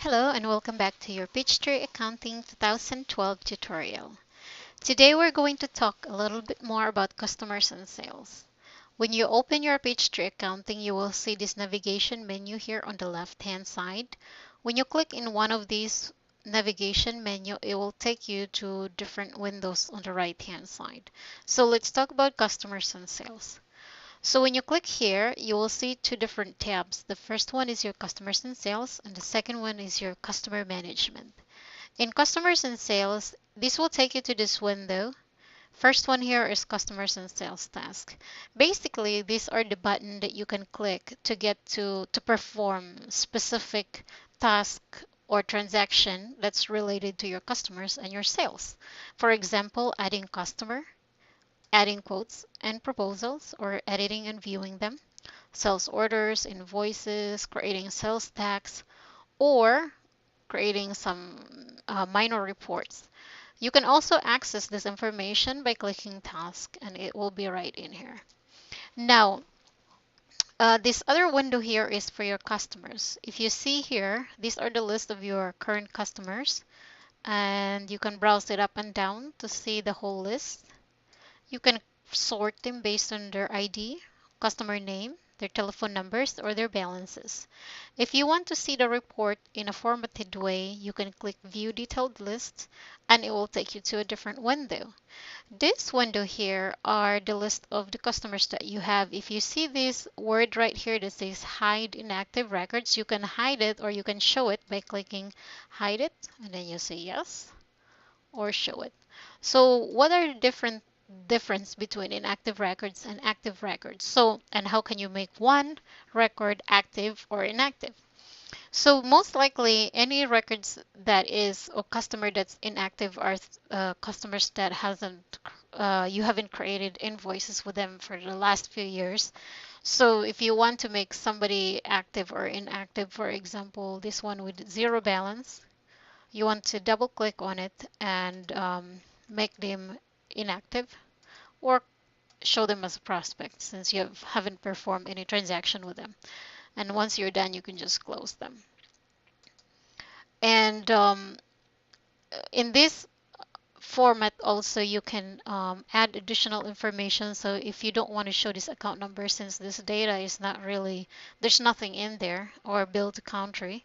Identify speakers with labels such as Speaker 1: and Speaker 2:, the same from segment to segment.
Speaker 1: Hello and welcome back to your Peachtree Accounting 2012 tutorial. Today we're going to talk a little bit more about customers and sales. When you open your Peachtree Accounting, you will see this navigation menu here on the left-hand side. When you click in one of these navigation menu, it will take you to different windows on the right-hand side. So let's talk about customers and sales. So when you click here, you will see two different tabs. The first one is your customers and sales, and the second one is your customer management. In customers and sales, this will take you to this window. First one here is customers and sales task. Basically, these are the button that you can click to get to perform specific task or transaction that's related to your customers and your sales. For example, adding customer, adding quotes and proposals or editing and viewing them, sales orders, invoices, creating sales tax, or creating some minor reports. You can also access this information by clicking task and it will be right in here. Now, this other window here is for your customers. If you see here, these are the list of your current customers and you can browse it up and down to see the whole list. You can sort them based on their ID, customer name, their telephone numbers, or their balances. If you want to see the report in a formatted way, you can click View Detailed List and it will take you to a different window. This window here are the list of the customers that you have. If you see this word right here that says Hide Inactive Records, you can hide it or you can show it by clicking Hide It and then you say Yes or Show It. So what are the difference between inactive records and active records? So, and how can you make one record active or inactive? So most likely any records that is or customer that's inactive are customers that hasn't you haven't created invoices with them for the last few years. So if you want to make somebody active or inactive, for example, this one with zero balance, you want to double click on it and make them inactive or show them as a prospect since you haven't performed any transaction with them. And once you're done, you can just close them. And in this format also you can add additional information. So if you don't want to show this account number since this data is not really, there's nothing in there or bill to country,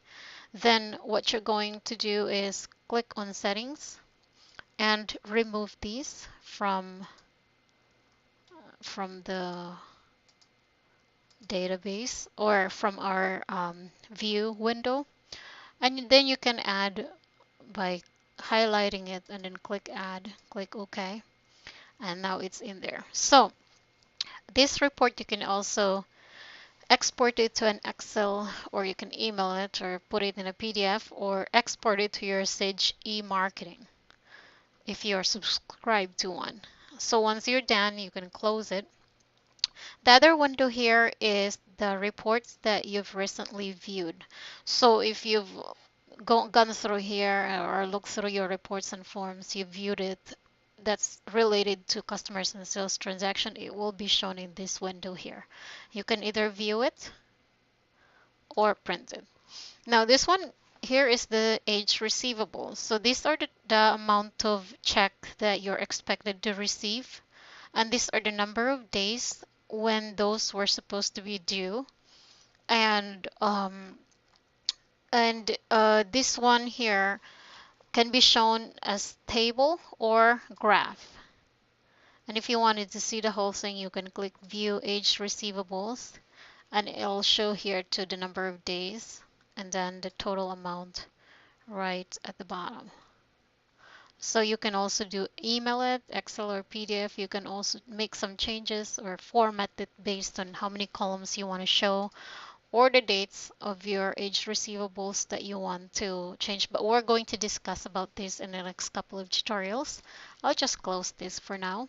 Speaker 1: then what you're going to do is click on settings and remove these from the database or from our view window, and then you can add by highlighting it and then click add, click OK, and now it's in there. So this report you can also export it to an Excel or you can email it or put it in a PDF or export it to your Sage e-marketing if you are subscribed to one. So once you're done, you can close it. The other window here is the reports that you've recently viewed. So if you've gone through here or looked through your reports and forms, you viewed it, that's related to customers and sales transaction, it will be shown in this window here. You can either view it or print it. Now this one here is the age receivable. So these are the amount of check that you're expected to receive, and these are the number of days when those were supposed to be due. And this one here can be shown as table or graph. And if you wanted to see the whole thing, you can click View Age Receivables, and it'll show here to the number of days and then the total amount right at the bottom. So you can also do email it, Excel or PDF. You can also make some changes or format it based on how many columns you want to show or the dates of your age receivables that you want to change. But we're going to discuss about this in the next couple of tutorials. I'll just close this for now.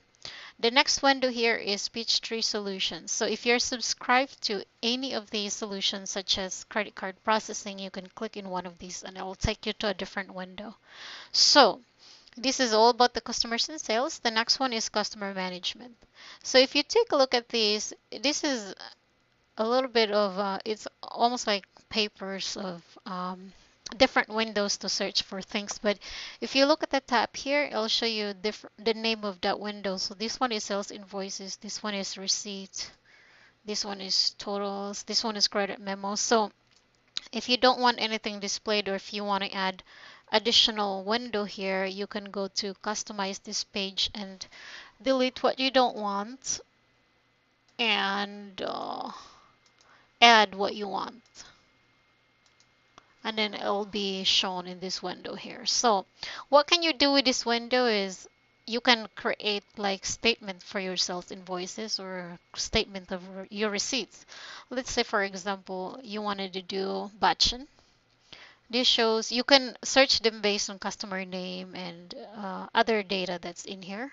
Speaker 1: The next window here is Peachtree Solutions. So if you're subscribed to any of these solutions such as credit card processing, you can click in one of these and it will take you to a different window. So this is all about the customers and sales. The next one is customer management. So if you take a look at these, this is a little bit of, it's almost like papers of different windows to search for things. But if you look at the tab here, it'll show you the name of that window. So this one is sales invoices, this one is receipt, this one is totals, this one is credit memos. So if you don't want anything displayed, or if you want to add additional window here, you can go to customize this page and delete what you don't want and add what you want, and then it'll be shown in this window here. So what can you do with this window is you can create like statement for your sales invoices or statement of your receipts. Let's say for example you wanted to do batching. This shows you can search them based on customer name and other data that's in here,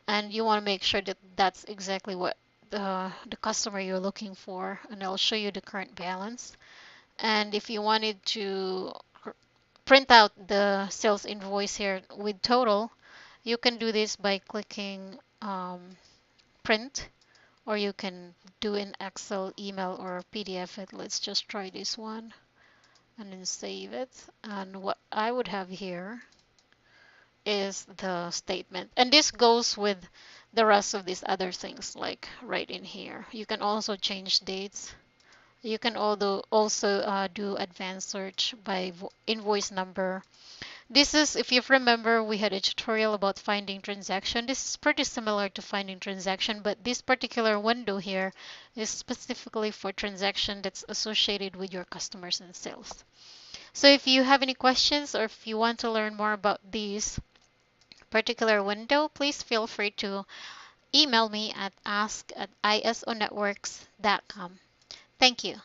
Speaker 1: and you want to make sure that that's exactly what the customer you're looking for, and it'll show you the current balance. And if you wanted to print out the sales invoice here with total, you can do this by clicking print, or you can do in Excel, email, or PDF it. Let's just try this one and then save it. And what I would have here is the statement. And this goes with the rest of these other things like right in here. You can also change dates. You can also do advanced search by invoice number. This is, if you remember, we had a tutorial about finding transaction. This is pretty similar to finding transaction, but this particular window here is specifically for transaction that's associated with your customers and sales. So if you have any questions or if you want to learn more about this particular window, please feel free to email me at ask@isonetworks.com. Thank you.